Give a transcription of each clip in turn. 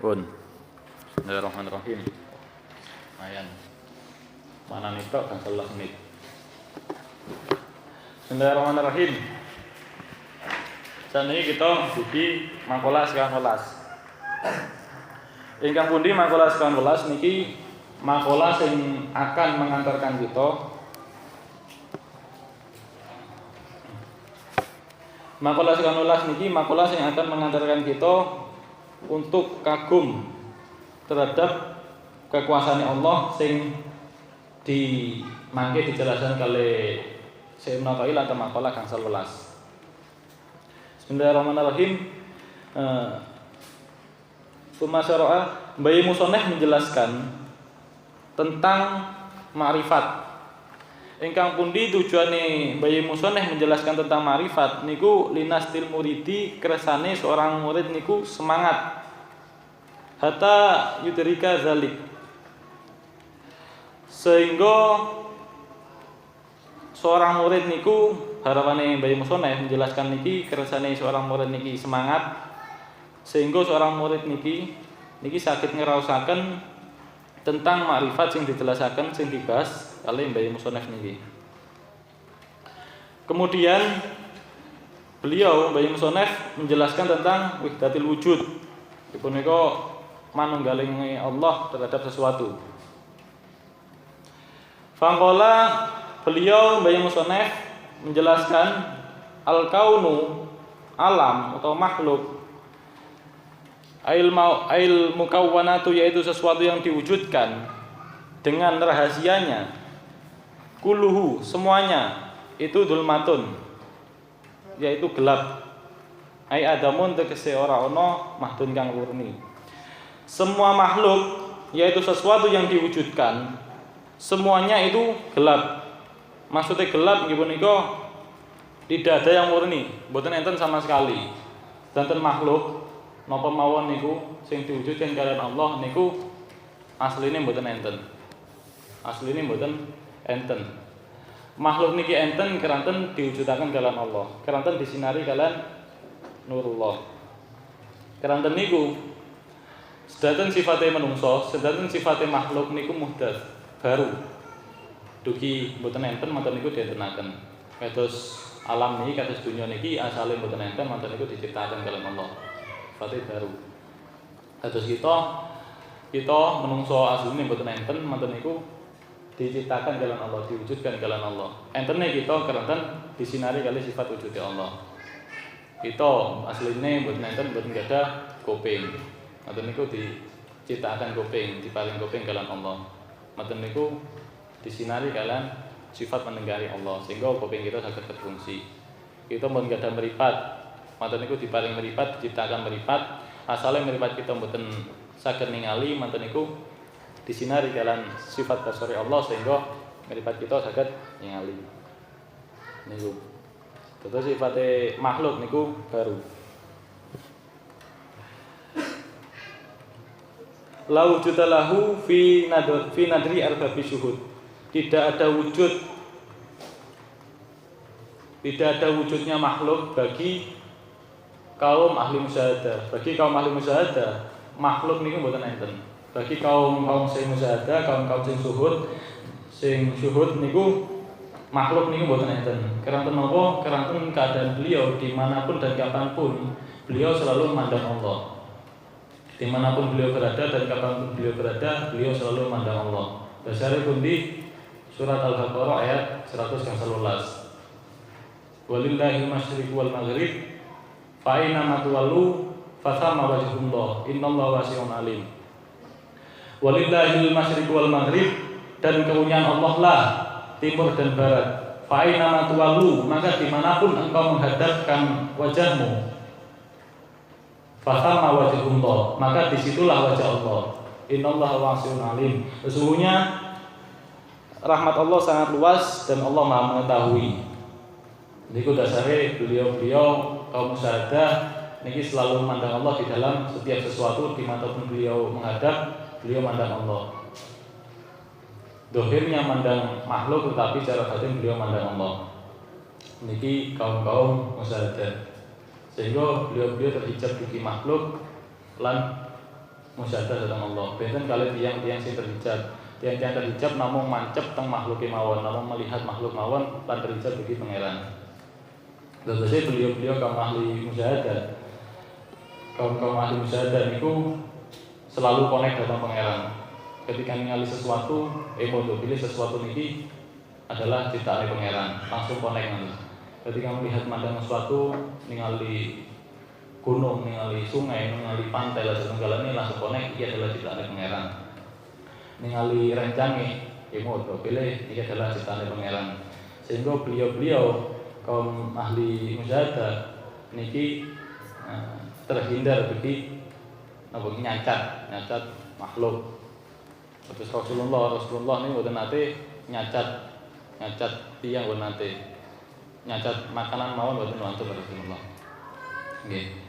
Pun. Bismillahirrahmanirrahim. Ayan. Mana nih tok kan 11 menit. Bismillahirrahmanirrahim. Saniki kita dugi makalah 11. Ingkang pundi makalah 11 niki makalah sing akan mengantarkan kita makalah 11 niki makalah sing akan mengantarkan kita untuk kagum terhadap kekuasaan Allah sing mangke dijelaskan kali Syekh Ibnu Athaillah atau makalah kang 11. Bismillahirrahmanirrahim. Sumasyara'a Bayi Musoneh menjelaskan tentang ma'rifat. Ingkang pundi tujuane Bayi Musoneh menjelaskan tentang ma'rifat niku linastil muridi kersane seorang murid niku semangat hatta yudrika zalik, sehingga seorang murid niku harapane Bayi Musoneh menjelaskan niki kersane seorang murid niki semangat sehingga seorang murid niki saged ngraosaken tentang makrifat sing dijelasaken sing dibahas kalih Bayi Musoneh niki. Kemudian beliau Bayi Musoneh menjelaskan tentang wahdatul wujud. Punika manunggaling Allah terhadap sesuatu. Faqala beliau Bayi Musoneh menjelaskan al-kaunu alam atau makhluk ail mukawwanatu yaitu sesuatu yang diwujudkan dengan rahasianya kulluhu semuanya itu dzulmatun yaitu gelap ai adamun tegese ora ana mahdun kang murni. Semua makhluk yaitu sesuatu yang diwujudkan semuanya itu gelap. Maksudnya gelap nggih punika tidak ada yang murni, mboten enten sama sekali. Danten makhluk napa mawon niku sing diwujudkan kalian Allah niku asline mboten enten. Asline mboten enten. Makhluk niki enten keranten diwujudaken kalian Allah. Keranten disinari kalian nurullah. Keranten niku sedanten sifatnya menungso, sedanten sifatnya makhluk niku muhdats, baru. Dugi mboten enten manten niku dientenaken. Kados alam niki kados dunya niki asale mboten enten manten niku diciptaken kalian Allah. Sifatnya baru. Kados kita menungso asline mboten enten manten niku diciptakan kalian Allah, diwujudkan kalian Allah. Entene kita keranten disinari kali sifat wujudnya Allah. Kita asline mboten enten mboten gadah kuping. Manten niku diciptakan kuping, diparing kuping kalian Allah. Manten niku disinari kalian sifat mendenggari Allah sehingga kuping kita saged berfungsi. Kita mboten gadah mripat. Manten niku diparing mripat, diciptakan mripat. Asale mripat kita mboten saged ningali, manten niku disinari kalian sifat basari Allah sehingga mripat kita saged ningali. Niku. Terus sifatnya makhluk niku baru. La wujuda lahu fi nadri arbabi syuhud. Tidak ada wujudnya makhluk bagi kaum ahli musyahadah. Bagi kaum ahli musyahadah, makhluk niku mboten enten. Bagi kaum sing musyahadah, kaum sing syuhud niku makhluk niku mboten enten. Keranten napa? Keranten keadaan beliau dimanapun dan kapanpun beliau selalu memandang Allah. Dimanapun beliau berada dan kapanpun beliau berada, beliau selalu memandang Allah. Dasare pundi? Surat Al-Baqarah ayat 111. Walillahil masyriqu wal maghrib fa aina ma tuwallu fa thamma wajhullah innallaha wasi'un alim. Walillahil masyriqu wal maghrib, dan kepunyaan Allah lah timur dan barat. Fa aina ma tuwallu, maka dimanapun engkau menghadapkan wajahmu, fa thamma wajhullah, maka disitulah wajah Allah. Innallaha wasi'un alim. Sesungguhnya rahmat Allah sangat luas dan Allah Maha mengetahui. Niku dasare beliau kaum musyahadah niki selalu memandang Allah di dalam setiap sesuatu dimanapun beliau menghadap, beliau memandang Allah. Dohirnya mandang makhluk tetapi secara batin beliau memandang Allah. Niki kaum musyahadah. Sehingga beliau terhijab dugi makhluk lan musyahadah datang Allah. Benten kali tiang-tiang sing terhijab. Tiang-tiang terhijab namung mancep teng makhluk mawon, namung melihat makhluk mawon lan terhijab bagi pangeran. Terus beliau-beliau kaum ahli musyahadah. Kaum ahli musyahadah niku selalu connect datang pangeran. Ketika ningali sesuatu, pilih sesuatu niki adalah ciptaan pangeran, langsung connect nanti. Ketika melihat mandang sesuatu, ningali gunung, ningali sungai, ningali pantai, dan segala ini langsung connect, ini adalah ciptaan pangeran. Ningali rencange, pilih ini adalah ciptaan pangeran. Sehingga beliau-beliau kaum ahli musyahadah niki terhindar bagi nyacat makhluk. Terus Rasulullah ini boten nate nyacat tiang boten nate nyacat makanan mawon boten wonten Rasulullah. Nggih.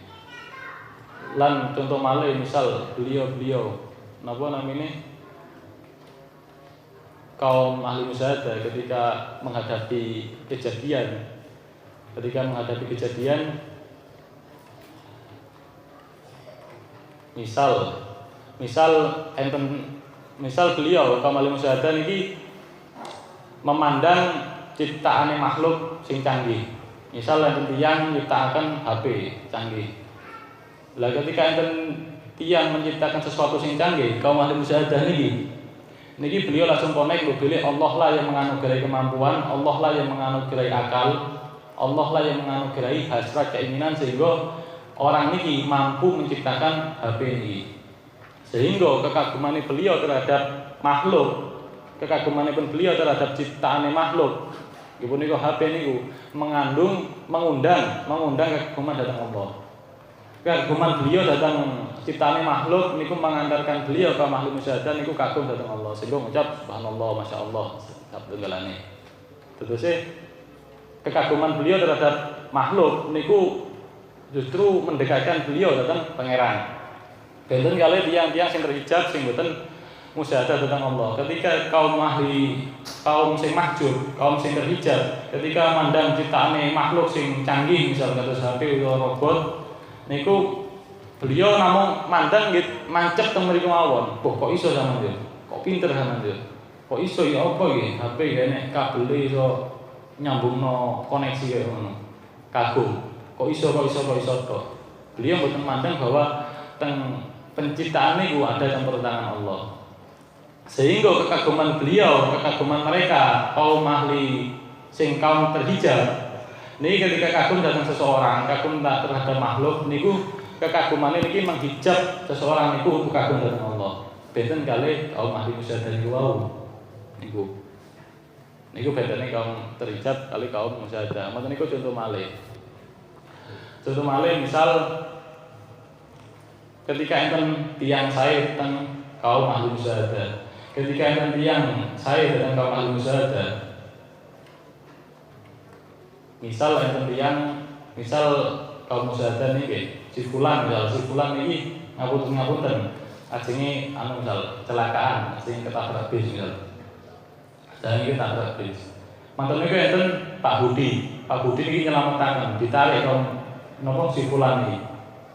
Lan contoh malih misal beliau napa namine kaum ahli musyahadah ketika menghadapi kejadian misal beliau kaum ahli musyahadah niki memandang ciptaane makhluk sing canggih. Misal enten tiyang nyiptakaken HP canggih. Lah ketika enten tiyang menciptakan sesuatu sing canggih, kaum ahli musyahadah niki beliau langsung connect bilih Allah lah yang menganugerahi kemampuan, Allah lah yang menganugerahi akal, Allah lah yang menganugerahi hasrat keinginan sehingga orang niki mampu menciptakan HP ini. Sehingga kekaguman beliau terhadap makhluk, kekaguman beliau terhadap ciptaan makhluk, ibu niku HP niku mengundang kekaguman datang Allah. Kekaguman beliau datang ciptaan makhluk niku mengantarkan beliau ke ahli musyahadah niku kagum datang Allah. Sehingga mengucap subhanallah, masyaallah, sabtungalane. Terus kekaguman beliau terhadap makhluk niku justru mendekatkan beliau datang pangeran. Benten kali tiang-tiang sing terhijab sing boten musyahadah tentang Allah. Ketika kaum sing mahjub, kaum sing terhijab, ketika mandang ciptaane makhluk sing canggih misal kados HP utawa robot, niku beliau namung mandang nggih mancep teng mriku mawon. Kok iso sampeyan? Kok pinter sampeyan? Kok iso ya apa nggih? HP nek kabel iso nyambungno koneksi kaya ngono. Kagum. Kok iso to. Beliau mboten mandang bahwa teng penciptaan niku ada teng pertangan Allah. Sehingga kekaguman beliau, kekaguman mereka kaum ahli sing kaum terhijab niki ketika kagum datang seseorang, kagum terhadap makhluk niku kekaguman niki menghijab seseorang niku kagum datang Allah. Benten kali kaum ahli musyahadah niku wau. Niku bedane kaum terhijab kali kaum musyahadah. Mboten niku contoh malih. Contoh malih misal ketika enten tiyang sae teng kaum ahli musyahadah. Ketika enten tiyang sae teng kaum ahli musyahadah. Misal kaum musyahadah niki si fulan niki ngapunten ajenge misal kecelakaan, ajenge ketabrak bis misal. Dan iki ketabrak bis. Manten niku enten Pak Budi niki nyelametaken, ditarik napa si fulan niki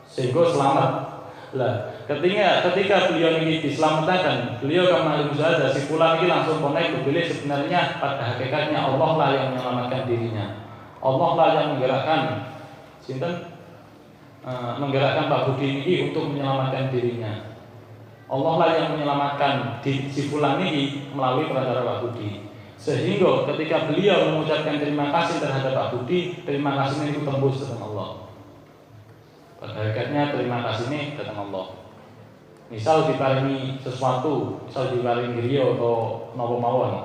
sehingga selamat. Lah, ketika beliau ini diselamatkan, beliau kaum ahli musyahadah si fulan ini langsung connect bilih sebenarnya pada hakikatnya Allah lah yang menyelamatkan dirinya. Allah lah yang menggerakkan menggerakkan Pak Budi ini untuk menyelamatkan dirinya. Allah lah yang menyelamatkan si fulan ini melalui perantara Pak Budi. Sehingga ketika beliau mengucapkan terima kasih terhadap Pak Budi, terima kasih ini tembus datang Allah. Pada hakikatnya terima kasih ini datang Allah. Misal diparingi sesuatu, misal diparingi griya atau napa mawon.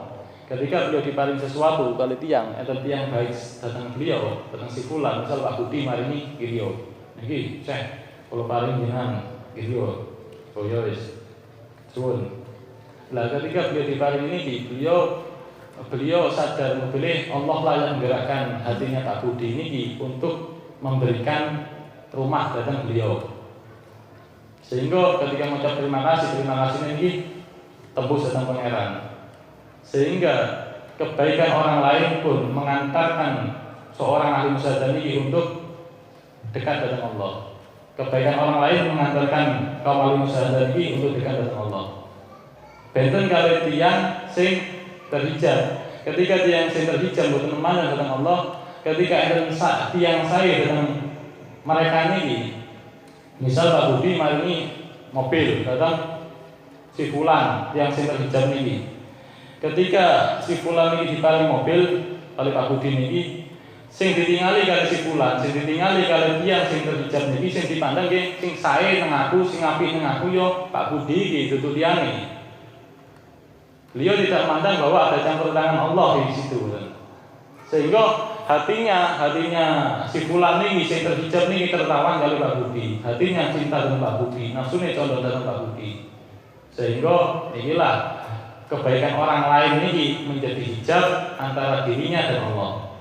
Ketika beliau diparingi sesuatu kali tiang, enten tiang baik datang beliau, datang si fulan, misal Pak Budi maringi griya. Niki, Syekh, kula paring jenengan griya. Oh ya wis. Suwun. Lah ketika beliau diparingi niki, beliau sadar memilih Allah lah yang menggerakkan hatinya Pak Budi niki untuk memberikan rumah datang beliau. Sehingga ketika mengucap terima kasih ini tembus datang pangeran. Sehingga kebaikan orang lain pun mengantarkan seorang ahli musyahadah ini untuk dekat datang Allah. kebaikan orang lain mengantarkan kaum ahli musyahadah ini untuk dekat dengan Allah. Benten kalau tiang sing terhijab, ketika tiang sing terhijab boten mana dengan Allah, ketika ada tiang saya dengan mereka ini, misal Pak Budi maringi mobil datang si fulan yang sing terhijab ini, ketika si fulan ini diparing mobil oleh Pak Budi ini, sing ditingali kali si fulan, sing ditingali kali tiang sing terhijab ini, sing dipandang ke sing saya nang aku, sing apik nang aku yo Pak Budi iki dudu tiange. Beliau tidak memandang bahwa ada campur tangan Allah di situ, sehingga hatinya si fulan ini, si terhijab ini tertawan kali Pak Budi, hatinya cinta dengan Pak Budi, nafsunya condong dengan Pak Budi, sehingga inilah kebaikan orang lain ini menjadi hijab antara dirinya dan Allah.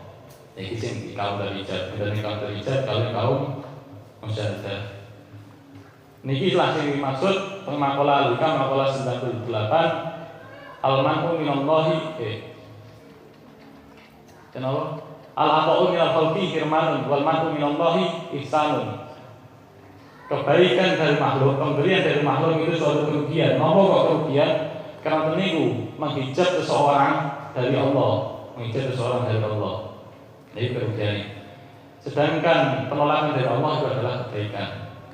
Ini sing kaum terhijab, dan kaum terhijab kaum musyahadah. Niki lah yang dimaksud pemakola Al-Hikam makola 98. Al-man'u minallahi kenapa? Al-ata'u minal khalqi hirmanun wal man'u minallahi ihsanun. Kebaikan dari makhluk, pemberian dari makhluk itu suatu kerugian. Napa kok kerugian? Karena meniku menghijab seseorang dari Allah, menghijab seseorang dari Allah. Ini kerugian. Sedangkan penolakan dari Allah itu adalah kebaikan.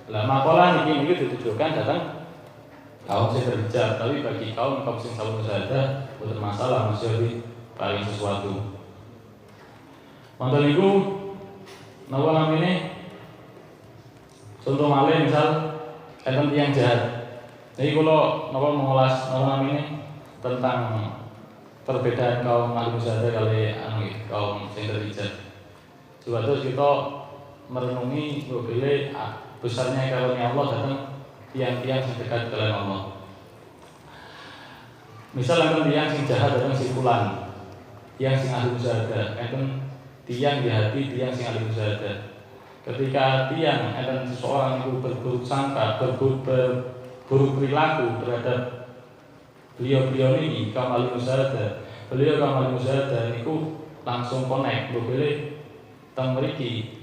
Lah makalah ini ditujukan datang kaum sing terhijab, tapi bagi kaum sing salah musyahadah bukan masalah, masih di paling sesuatu. Mantan niku napa namine? Contoh malih misal enten tiyang jahat. Jadi kula napa mengulas napa namine tentang perbedaan kaum ahli musyahadah kali kaum sing terhijab. Coba terus kita merenungi bahwa besarnya karunia Allah datang tiang-tiang yang dekat dengan Allah. Misal enten tiang sing jahat datang si fulan, tiang sing ahli musyahadah, enten tiang di hati tiang sing ahli musyahadah. Ketika tiang enten seseorang itu berburuk sangka, berburuk perilaku terhadap beliau ini kaum ahli musyahadah, beliau kaum ahli musyahadah niku langsung connect, boleh teng mriki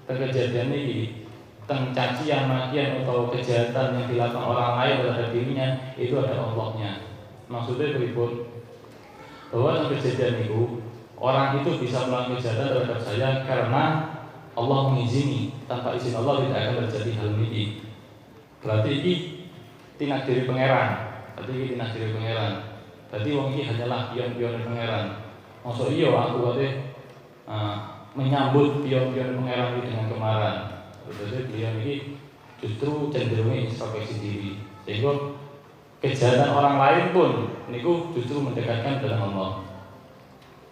teng kejadian ini, tentang cacian, makian atau kejahatan yang dilakukan orang lain terhadap dirinya itu ada Allahnya. Maksudnya berikut bahwa dalam kejadian itu orang itu bisa melakukan kejahatan terhadap saya karena Allah mengizini. Tanpa izin Allah tidak akan terjadi hal ini. Berarti ini tindak diri pangeran. Berarti wong ini hanyalah pion-pion pangeran. Maksud iya aku menyambut pion-pion pangeran ini dengan kemarahan. Jadi beliau ini justru cenderung introspeksi diri, sehingga kejahatan orang lain pun niku justru mendekatkan dengan Allah.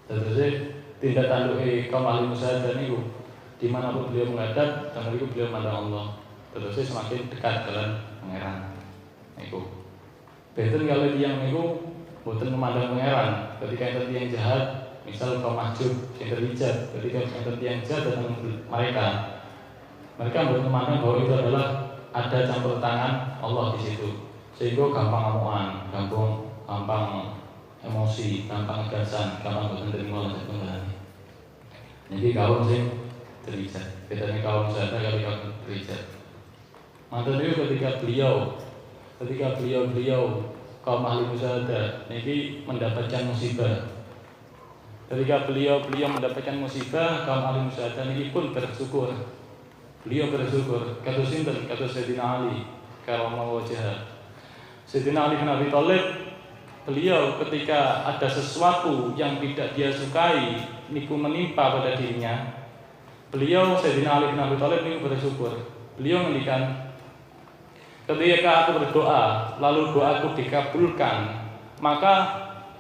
Jadi tindak tanduk kaum ahli musyahadah niku dimanapun beliau menghadap, dan niku beliau mandang Allah. Terus semakin dekat dengan pangeran. Niku. Benten kalau tiang niku boten memandang pangeran. Ketika enten tiang jahat, misal kaum mahjub yang terhijab, ketika enten tiang jahat datang mereka memandang bahwa itu adalah ada campur tangan Allah di situ, sehingga gampang amuan, gampang emosi, gampang gasan, gampang boten terima lan sebagainya. Jadi kaum sing terhijab, bedanya kaum musyahadah kali kaum terhijab. Mantan itu ketika beliau kaum ahli musyahadah niki mendapatkan musibah. Ketika beliau mendapatkan musibah, kaum ahli musyahadah niki pun bersyukur. Beliau bersyukur, kata sinten, kata Sayyidina Ali karramallahu wajhah. Sayyidina Ali bin Abi Thalib, beliau ketika ada sesuatu yang tidak dia sukai niku menimpa pada dirinya, beliau Sayyidina Ali bin Abi Thalib niku bersyukur. Beliau ngendikan, ketika aku berdoa lalu doaku dikabulkan, maka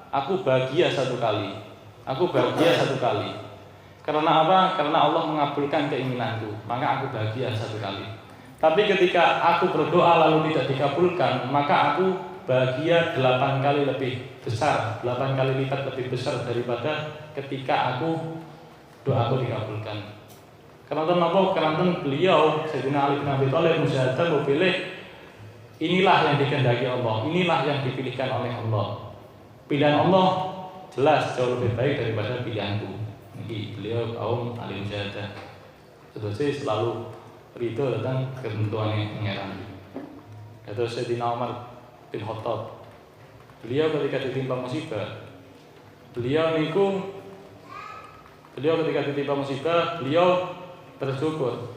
aku bahagia satu kali. Karena apa? Karena Allah mengabulkan keinginanku, maka aku bahagia satu kali. Tapi ketika aku berdoa lalu tidak dikabulkan, maka aku bahagia 8 kali lebih besar, 8 kali lipat lebih besar daripada ketika doaku dikabulkan. Karena beliau Sayyidina Ali bin Abi Thalib musyahadah pilih, inilah yang dikehendaki Allah, inilah yang dipilihkan oleh Allah. Pilihan Allah jelas jauh lebih baik daripada pilihanku. Beliau kaum ahli musyahadah. Terus selalu ridho tentang ketentuannya pangeran. Itu Sayyidina Umar bin Khattab. Beliau ketika ditimpa musibah, beliau ketika ditimpa musibah, beliau bersyukur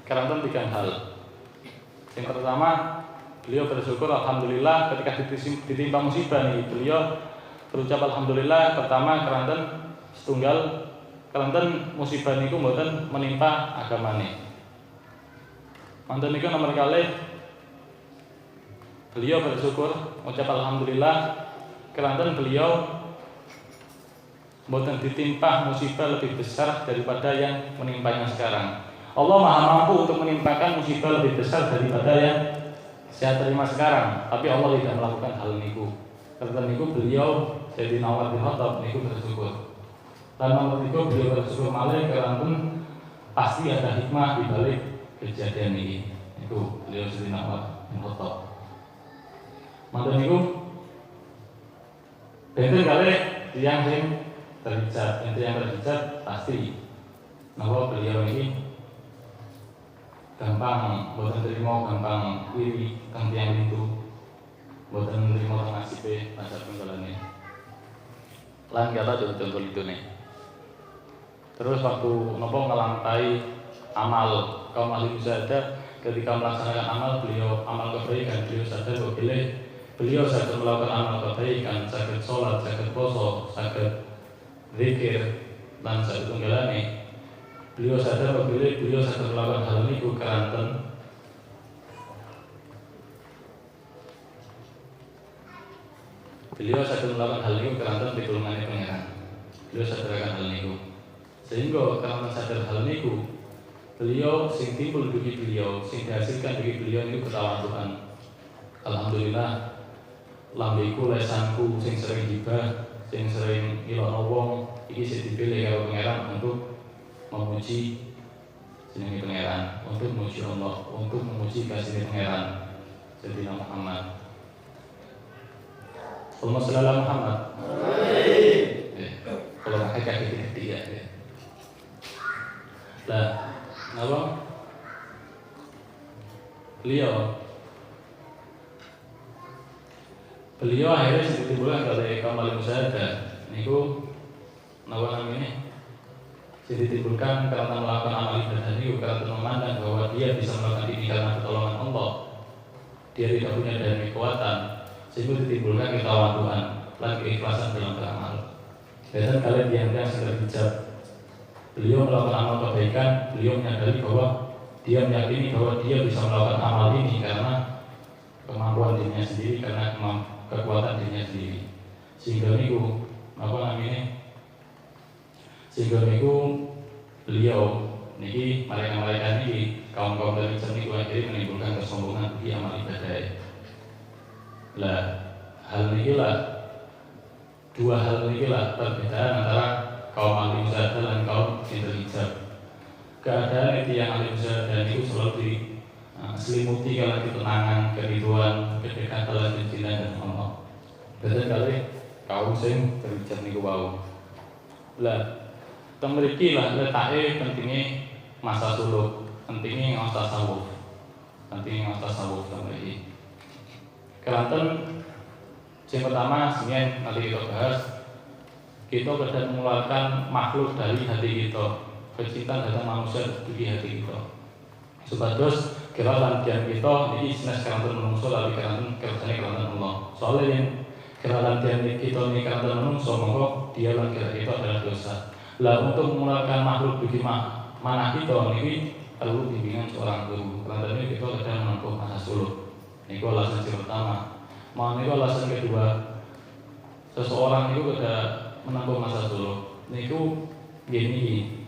karena 3 hal. Yang pertama, beliau bersyukur alhamdulillah ketika ditimpa musibah nih, beliau berucap alhamdulillah pertama karena setunggal karena musibah niku mboten menimpa agamane. Manten niku nomor kali beliau bersyukur ucap alhamdulillah karena beliau mboten ditimpa musibah lebih besar daripada yang menimpanya sekarang. Allah Maha mampu untuk menimpakan musibah lebih besar daripada yang saya terima sekarang, tapi Allah tidak melakukan hal niku. Karena niku beliau Sayyidina Umar bin Khattab niku bersyukur. Dan nomor 3 beliau bersyukur malih karena pasti ada hikmah di balik kejadian ini. Itu beliau Sayyidina Umar bin Khattab. Manten niku benten kali yang terhijab pasti bahwa beliau ini gampang, boten terima gampang iri kang tiyang itu, boten terima nasibe pacar penggalane. Lan kata contoh itu nih. Terus waktu nopo ngelantai amal kaum ahli mujahadah ketika melaksanakan amal beliau amal kebaikan beliau sadar bahwa beliau sadar melakukan amal kebaikan, sakit sholat, sakit poso, sakit zikir dan sakit tunggalane. Beliau sadar bahwa beliau sadar melakukan hal ini keranten beliau sadar melakukan hal ini keranten pitulungane pangeran. Beliau sadar akan hal ini sehingga karena sadar hal ini beliau sing timbul bagi beliau sing dihasilkan bagi beliau itu ketawaduan. Alhamdulillah lambeku lesanku sing sering gibah sing sering ilokno wong iki sing dipilih karo pangeran untuk memuji jenenge pangeran, untuk memuji Allah, untuk memuji kasih pangeran Sayyidina Muhammad. Allahumma shalli ala Muhammad. Kalau nggak kayak dia. Lah, apa? Beliau akhirnya seperti bulan dari kaum ahli mujahadah niku napa namanya? Jadi ditimbulkan karena melakukan amal ibadah ini karena memandang bahwa dia bisa melakukan ini karena pertolongan Allah. Dia tidak punya daya kekuatan, sehingga ditimbulkan ketawaduan dan keikhlasan dalam beramal. Dan kalian yang sedang bijak, beliau melakukan amal kebaikan, beliau menyadari bahwa dia meyakini bahwa dia bisa melakukan amal ini karena kemampuan dirinya sendiri, karena kekuatan dirinya sendiri. Sehingga niku apa namanya? Sehingga niku beliau niki mereka niki kaum dari niku akhirnya menimbulkan kesombongan di amal ibadah. Lah hal niki lah dua hal niki lah perbedaan antara kaum ahli mujahadah dan kaum hijab. Keadaan itu yang ahli mujahadah niku selalu diselimuti kalau ketenangan, keriduan, kedekatan dan kecintaan dan Allah. Dan kali kaum sing hijab niku wau. Lah temriki lah letake pentingnya masa suluk, pentingnya ngos tasawuf, temriki. Kelanten yang pertama sebenarnya nanti kita bahas, kita kadang mengeluarkan makhluk dari hati kita, kecintaan datang manusia dari hati kita. Supados kelantan diam kita ini jenis kelantan manusia lalu kelantan Allah. Soalnya yang kelantan diam kita ini kelantan manusia, maka dia dan kita adalah dosa. Lah untuk mengeluarkan makhluk bagi mana kita ini perlu bimbingan seorang guru. Karena ini kita sedang menempuh masa suluk. Ini alasan yang pertama. Ini alasan kedua. Seseorang itu sudah menempuh masa suluk. Ini gini.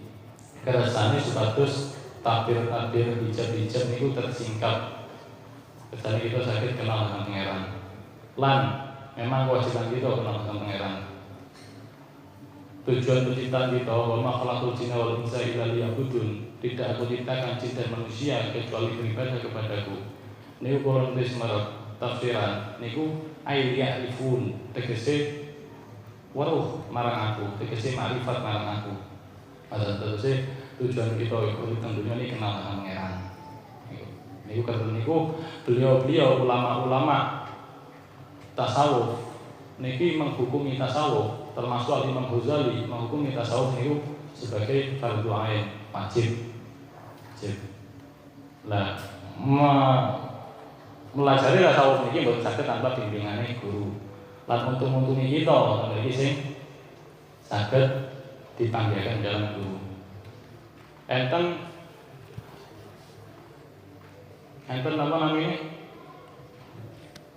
Kerasannya sebatas tabir-tabir hijab-hijab itu tersingkap. Kesannya kita sakit kenal dengan pangeran. Lan memang kewajiban kita kenal dengan pangeran. Tujuan penciptaan kita bahwa makhluk jinna wal insa illa liya'budun. Tidak aku ciptakan jin dan manusia kecuali beribadah kepadaku. Niku Quran tulis merek tafsiran niku ayya'rifun tegese weruh marang aku, tegese makrifat marang aku. Ada tegese tujuan kita urip teng dunya ini kenal dengan pangeran. Niku kata niku beliau-beliau ulama-ulama tasawuf niki menghukumi tasawuf, termasuk Imam Ghazali menghukumi tasawuf niku sebagai fardhu ain, wajib. Lah melajari tasawuf niki mboten saged tanpa bimbingane guru. Lan untung-untunge kita niki sing saged dipanggihaken dalam guru. Enten apa namanya?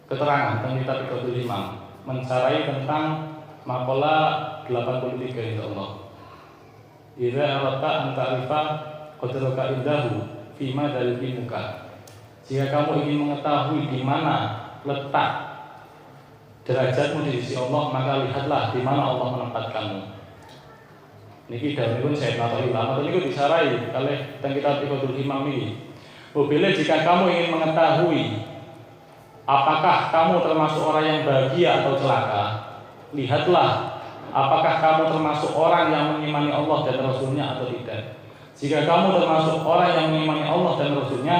Keterangan tentang kitab Iqadul Imam mensarai tentang maqala 83 insyaallah. Idza aradta an ta'rifa qadraka indahu fi ma dalilmuka. Jika kamu ingin mengetahui di mana letak derajatmu di sisi Allah, maka lihatlah di mana Allah menempatkanmu. Niki dawuhipun Syekh Nawawi ulama niku disarai kalih teng kitab Iqadul Imam ini. Bila jika kamu ingin mengetahui apakah kamu termasuk orang yang bahagia atau celaka, lihatlah apakah kamu termasuk orang yang mengimani Allah dan Rasulnya atau tidak. Jika kamu termasuk orang yang mengimani Allah dan Rasulnya,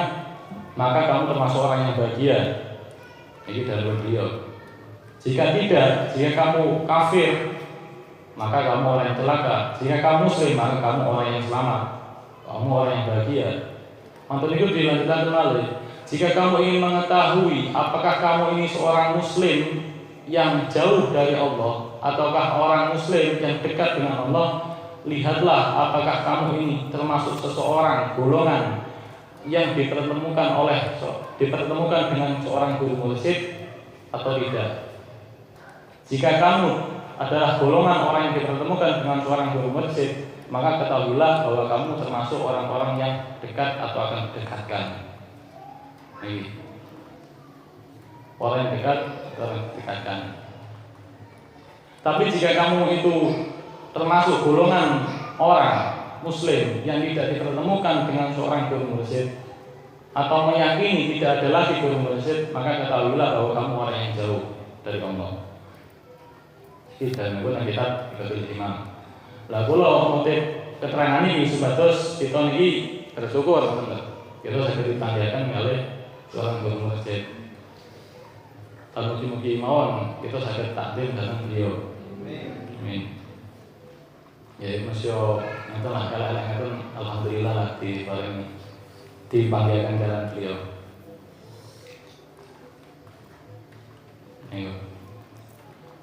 maka kamu termasuk orang yang bahagia. Ini dari beliau. Jika tidak, jika kamu kafir, maka kamu orang yang celaka. Jika kamu muslim, maka kamu orang yang selamat. Kamu orang yang bahagia. Mantul itu dilanjutkan kembali. Jika kamu ingin mengetahui apakah kamu ini seorang muslim yang jauh dari Allah ataukah orang muslim yang dekat dengan Allah, lihatlah apakah kamu ini termasuk seseorang golongan yang dipertemukan dengan seorang guru mursyid atau tidak. Jika kamu adalah golongan orang yang dipertemukan dengan seorang guru mursyid, maka ketahuilah bahwa kamu termasuk orang-orang yang dekat atau akan didekatkan. Ini orang yang dekat atau akan didekatkan. Tapi jika kamu itu termasuk golongan orang muslim yang tidak dipertemukan dengan seorang guru mursyid atau meyakini tidak ada lagi guru mursyid, maka ketahuilah bahwa kamu orang yang jauh dari Allah. Dan menggunakan kitab Iqadul Imam. Lah kula motif keterangan ini supados kita niki bersyukur teman-teman. Kita saged dipanggihaken kalih seorang guru mursyid. Mugi-mugi mawon kita saged takdim dhateng beliau. Amin. Ya masya ngoten lah kalau ngoten alhamdulillah lah dipanggihaken jalan beliau. Ayo.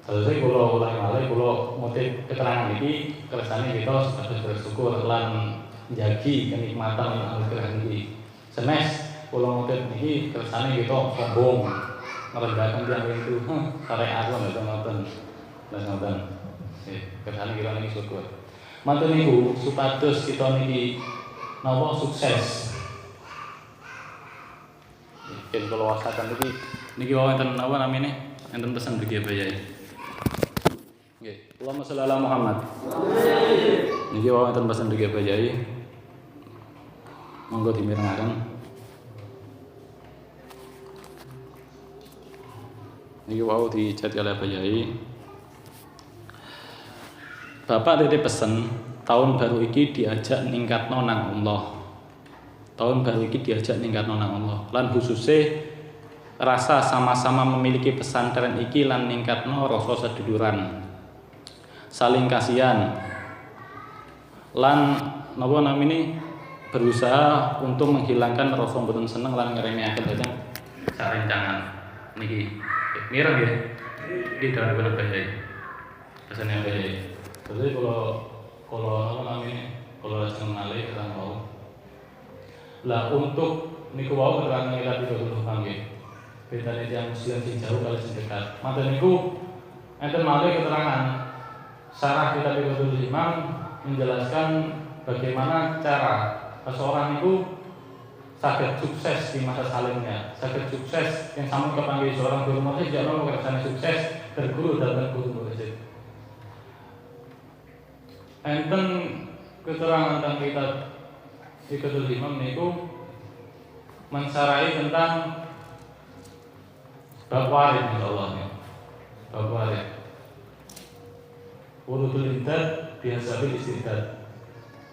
Selesai kalau ulangi malih, kalau motif keterangan ini kersane kita sebagai bersyukur lan njagi kenikmatan anugerah ini. Senes kalau motif ini kersane kita sombong merendahkan yang itu, karek aku nggak ngoten, nggak ngoten. Kersane kita ini syukur. Mantu niku supados kita niki napa sukses. Yen kalau wasakan niki wonten napa namine? Enten pesan bagi bayai. Allahumma sholli ala Muhammad. Niki wonten pesan bagi bayai. Monggo dimirengaken. Niki wau dicet oleh bayai. Bapak titip pesen tahun baru iki diajak ningkatno nang Allah. Tahun baru iki diajak ningkatno nang Allah. Lan khususnya rasa sama-sama memiliki pesantren iki lan ningkatno rasa seduluran. Saling kasihan. Lan napa namine berusaha untuk menghilangkan rasa mboten seneng lan ngeremehaken dhateng sarencangan. Niki mireng nggih. Iki dawuh bayai. Pesane bayai. Jadi kalau apa namanya lajeng malih kan mau. Lah untuk niku wau keterangan kita dulu panggih. Bedane tiyang muslim sing jauh kali sing dekat. Maten niku enten malih keterangan syarah kitab Iqadul Imam menjelaskan bagaimana cara seseorang itu saged sukses di masa salimnya, saged sukses yang sama kepanggih seorang guru mursyid jangan kersane sukses berguru dalam guru mursyid. Enten keterangan tentang kitab Iqadul Imam niku mensarai tentang bab warid insyaallah ya. Bab warid. Urudul imdad bihasabil istidad.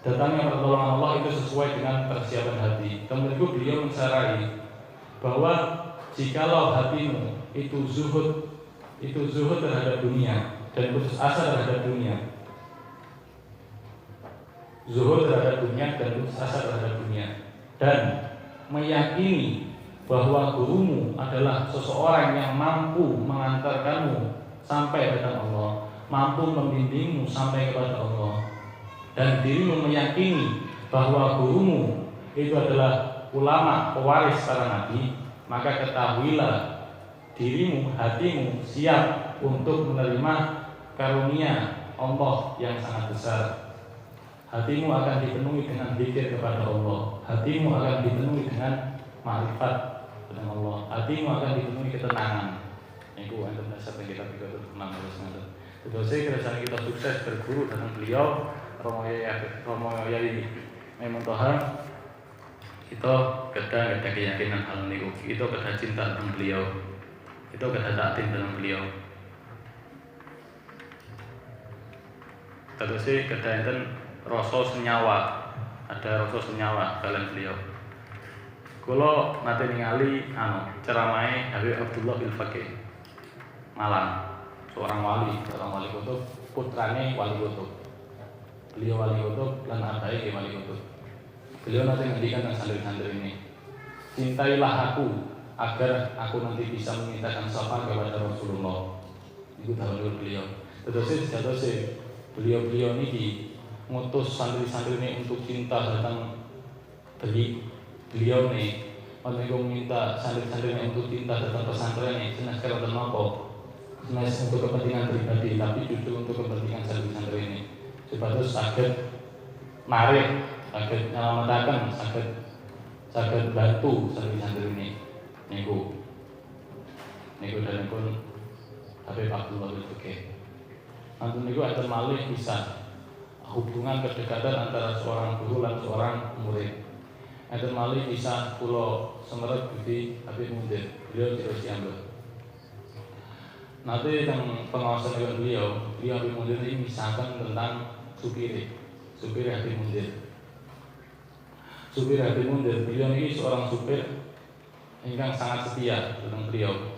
datangnya pertolongan Allah itu sesuai dengan persiapan hati. Kemudian beliau mensarai bahwa jikalau hatimu itu zuhud terhadap dunia dan putus asa terhadap dunia, zuhud terhadap dunia dan putus asa terhadap dunia, dan meyakini bahwa gurumu adalah seseorang yang mampu mengantarkanmu sampai kepada Allah, mampu membimbingmu sampai kepada Allah, dan dirimu meyakini bahwa gurumu itu adalah ulama pewaris para nabi, maka ketahuilah dirimu, hatimu siap untuk menerima karunia Allah yang sangat besar. Hatimu akan dipenuhi dengan zikir kepada Allah, hatimu akan dipenuhi dengan ma'rifat dengan Allah, hatimu akan dipenuhi ketenangan. Iku enten dasar kita 36 terus saya kerasaan kita sukses berguru dengan beliau Romo Yai Maimuntoha. Kita kedah keyakinan hal niku, kita kedah cinta dengan beliau, kita kedah taat dengan beliau. Terus saya kedah enten rasa senyawa, ada rasa senyawa dalam beliau. Kalau nanti ningali ceramahnya Habib Abdullah bin Faqih Malang, seorang wali kutub, putrane wali kutub. Beliau wali kutub dan abai wali kutub. Beliau nanti ngendikan dengan santri-santri ini, cintailah aku agar aku nanti bisa memintakan syafaat kepada Rasulullah. Itu dahulu beliau. Terus beliau ini ngutus santri-santri ini untuk cinta datang beliau nih. Mereka minta santri-santri ini untuk cinta datang pesantren ini. Senas kerana apa? Senas untuk kepentingan pribadi, tapi justru untuk kepentingan santri-santri ini. Supaya sakit narik, sakit menyelamatkan, sakit bantu santri-santri ini. Niku dan pun Habib Abdullah bin Faqih. Nanti niku akan malih bisa hubungan kedekatan antara seorang guru dan seorang murid. Akan malih bisa pulau Semerat Budi Habib Mundir. Beliau terus diambil. Nanti yang pengawasan dengan beliau Habib Mundir ini misalkan tentang supir Habib Mundir. Supir Habib Mundir, beliau ini seorang supir yang sangat setia dengan beliau.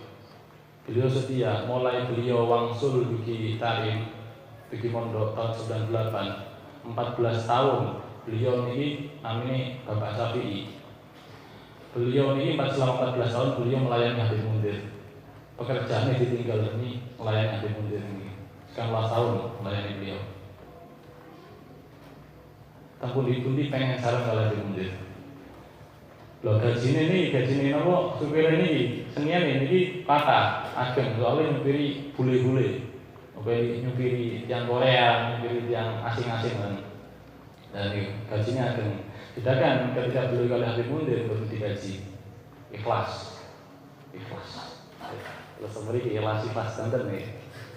Beliau setia, mulai beliau wangsul bagi tarim, bagi mondok tahun 98, 14 tahun beliau ini namanya Bapak Syafi'i. Beliau ini selama 14 tahun beliau melayani Habib Mundir. Pekerjaannya ditinggal ini melayani Habib Mundir ini. Sekian tahun melayani beliau. Tampun dipundi pengen sarang kalau Habib Mundir. Loh gajinya apa? Supir ini senian ini patah ageng soalnya nyupiri bule-bule, nyupiri yang Korea, nyupiri yang asing-asing kan. Dan gajinya ageng. Sedangkan ketika beliau kali Habib Mundir baru digaji ikhlas. Terus memberi ikhlas pas danten nih.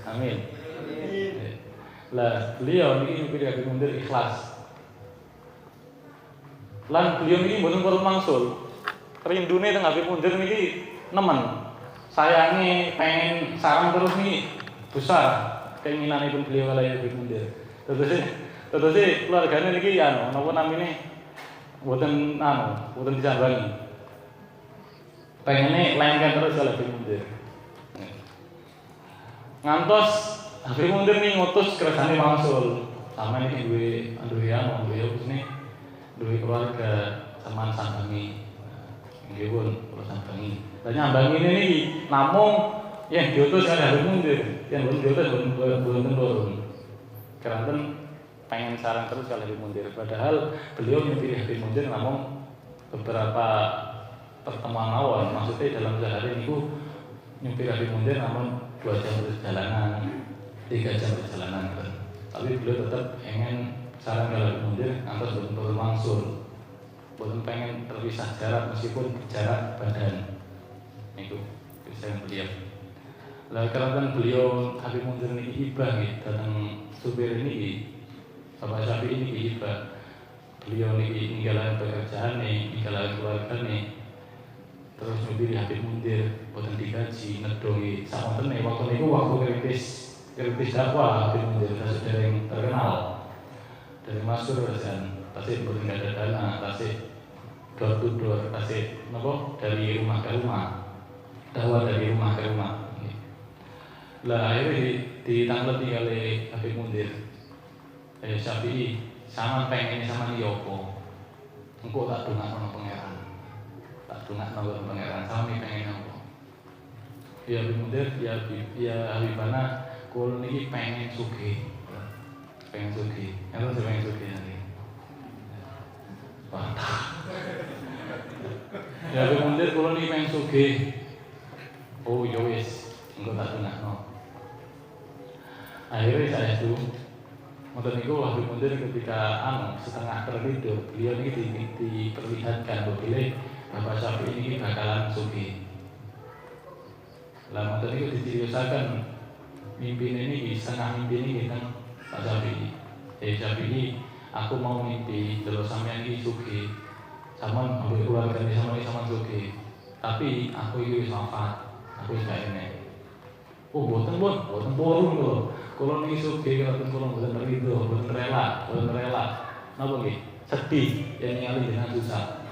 Amin. Lah beliau ini nyupiri Habib Mundir ikhlas. Lan beliau ini mboten perlu mangsul. Rindune teng Habib Mundir niki nemen. Sayange pengen sarang terus niki besar keinginanipun beliau kali Habib Mundir. Terus keluargane niki napa namine mboten disambangi. Pengene lengket terus kali Habib Mundir. Ngantos Habib Mundir niki ngutus kersane mangsul. Sama niki duwe duwe keluarga teman sambangi nggih pun kula sambangi. Lah nyambangi ini namung yang diutus kali Habib Mundir, yang diutus boten turun. Keranten pengen sarang terus kali Habib Mundir. Padahal beliau nyupiri Habib Mundir namung beberapa pertemuan awal, maksudnya dalam sehari niku nyupiri Habib Mundir namun 2 jam perjalanan, 3 jam perjalanan. Tapi beliau tetap ingin sarang kali Mundir antar betul langsung, belum pengen terpisah jarak meskipun jarak badan. Itu bisa beliau. Lah karena beliau Habib Mundir ini hibah nih, datang supir ini, Bapak Syafi'i ini hibah. Beliau ini ninggalan pekerjaan nih, ninggalan keluarga nih. Terus nyupiri Habib Mundir, boten digaji, ngedongi. Sama temen waktu itu waktu kritis dakwah Habib Mundir, saudara yang terkenal. Dari Masur dan tasik boten ada dana, tasik door to door, tasik napa dari rumah ke rumah, dakwah dari rumah ke rumah. Lah akhirnya ditanggapi oleh Habib Mundir Syafi'i, sama pengen sama ni opo, engkau tak dengar nama pangeran, tak dengar nama pangeran, sama ni pengen opo. Ya Habib Mundir, ya Habibana, kalau ni pengen sugih, pengen sugih, yang tu pengen sugih nanti. Mantap. Ya Habib Mundir, kalau ni pengen sugih, oh ya wis, engkau tak dengar nama. Akhirnya saya itu motor niku Habib Mundir ketika setengah tertidur, beliau ini diperlihatkan bahwa Bapak Syafi'i ini bakalan sugih. Lah motor niku diciriusakan mimpi ini setengah mimpi ini kan Pak Syafi'i. Syafi'i, aku mau mimpi terus sampean iki sugih. Sama ambil keluarga ini sama sugih. Tapi aku iki wis wafat. Aku wis gak enek. Oh, boten purun lho. Kalau niki sugih kelaten kula boten rido, boten rela. Napa nggih? Sedih yen ningali jenengan susah.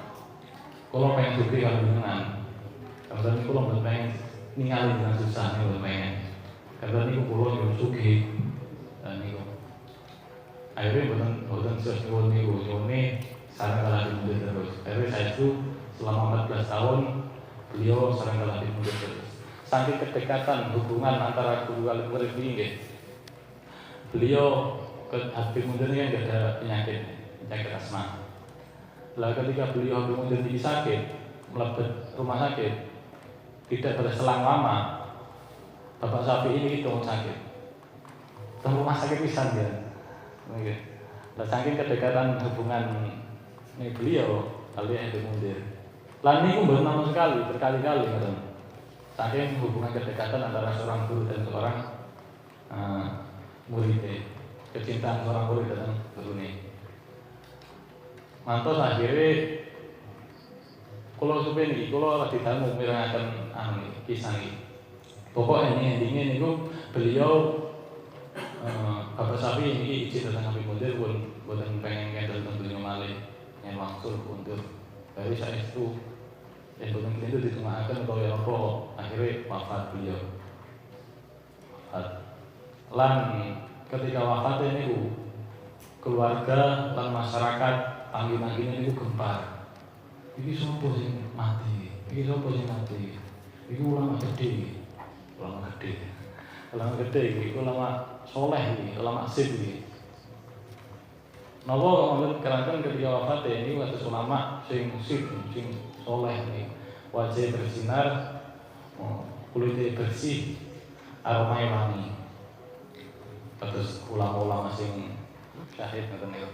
Kula pengen sugih karo jenengan. Karena kula boten pengen ningali jenengan susah niku boten pengen. Karena niku kula yo sugih. Dan niku. Akhirnya boten sesuai niku, nyuwune sareng kala dimundur terus. Akhirnya saya itu selama 14 tahun beliau sareng kala dimundur terus. Saking kedekatan hubungan antara guru kali murid ini nggih. Beliau Habib Mundir ini kan ada penyakit asma. Lah ketika beliau Habib Mundir ini sakit, melebet rumah sakit, tidak berselang lama, Bapak Syafi'i ini dong sakit. Teng rumah sakit pisan ya. Lah saking kedekatan hubungan ini beliau kali Habib Mundir. Lan niku mboten nama sekali, berkali-kali ngoten. Saking hubungan kedekatan antara seorang guru dan seorang murid, kecintaan seorang murid dan guru ini. Mantos akhirnya, kalau sebenarnya kalau lagi tamu mirangaken kisah ini, pokoknya ini endingnya niku beliau Bapak Syafi'i ini izin datang Habib Mundir pun buatan pengen kendel tentang beliau malih yang langsung untuk dari saya itu. Yang bukan itu ditemukan atau yang apa akhirnya wafat beliau. Lan ketika wafatnya ini keluarga dan masyarakat panggil-panggilnya itu gempar. Ini sopo sing mati, ini ulama gede, ulama soleh ini, ulama sip ini. Napa kok keranten ketika wafatnya ini atas ulama sing sip, sing soleh nih, wajah bersinar, kulitnya bersih, aromanya wangi. Terus ulama-ulama sing syahid ngoten niku.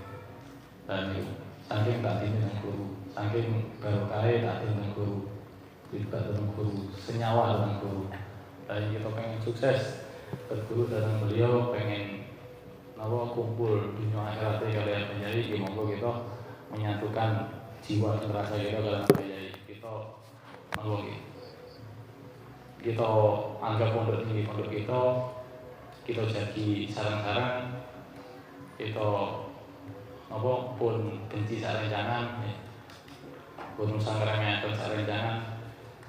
Dan niku saking tatine nang guru, saking barokah tatine nang guru, tidak nang guru, senyawa nang guru. Dan kita pengen sukses, berguru datang beliau pengen nawa kumpul dunia akhirat kalian menjadi monggo kita menyatukan jiwa dan rasa kita dalam menjadi kita monggo kita anggap pondok ini pondok kita jadi sarang-sarang kita apa pun benci sarenjangan pun sangkrame atau sarenjangan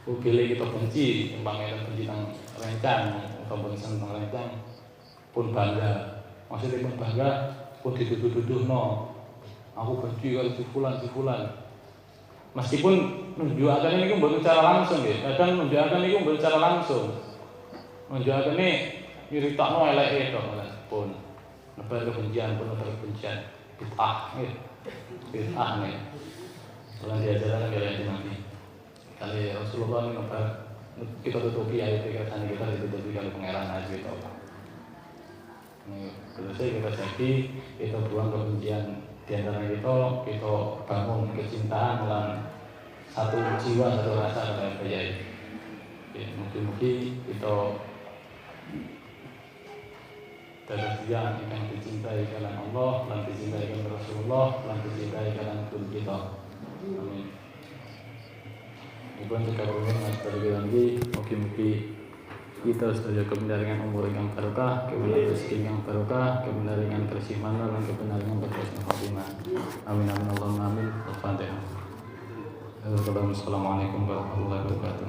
pilih kita benci umpamanya benci tentang rencang atau pun tentang rencang pun bangga maksudnya pun bangga pun dituduh-tuduh no aku benci kalau si fulan meskipun menunjukkan ini bukan secara langsung ya kadang menunjukkan ini bukan secara langsung menunjukkan ini nyeritakno elek itu pun nebar kebencian bid'ah nih kalau diajarkan kalian nanti kali Rasulullah ini nebar kita tutupi ayat pikiran kita ditutupi kali pangeran aja itu selesai kita jadi kita buang kebencian di antara kita bangun kecintaan dan satu jiwa satu rasa dalam berjaya. Mungkin kita terus yang dicintai karena Allah dan dicintai karena Rasulullah dan dicintai karena guru kita. Amin. Bukan kita berdoa terlebih lagi, mungkin kita sedaya kebenaran umur yang barokah, kebenaran rezeki yang barokah, kebenaran bersih mana dan kebenaran berhusnul khotimah. Amin amin Allahumma amin. Al-Fatihah. Assalamualaikum warahmatullahi wabarakatuh.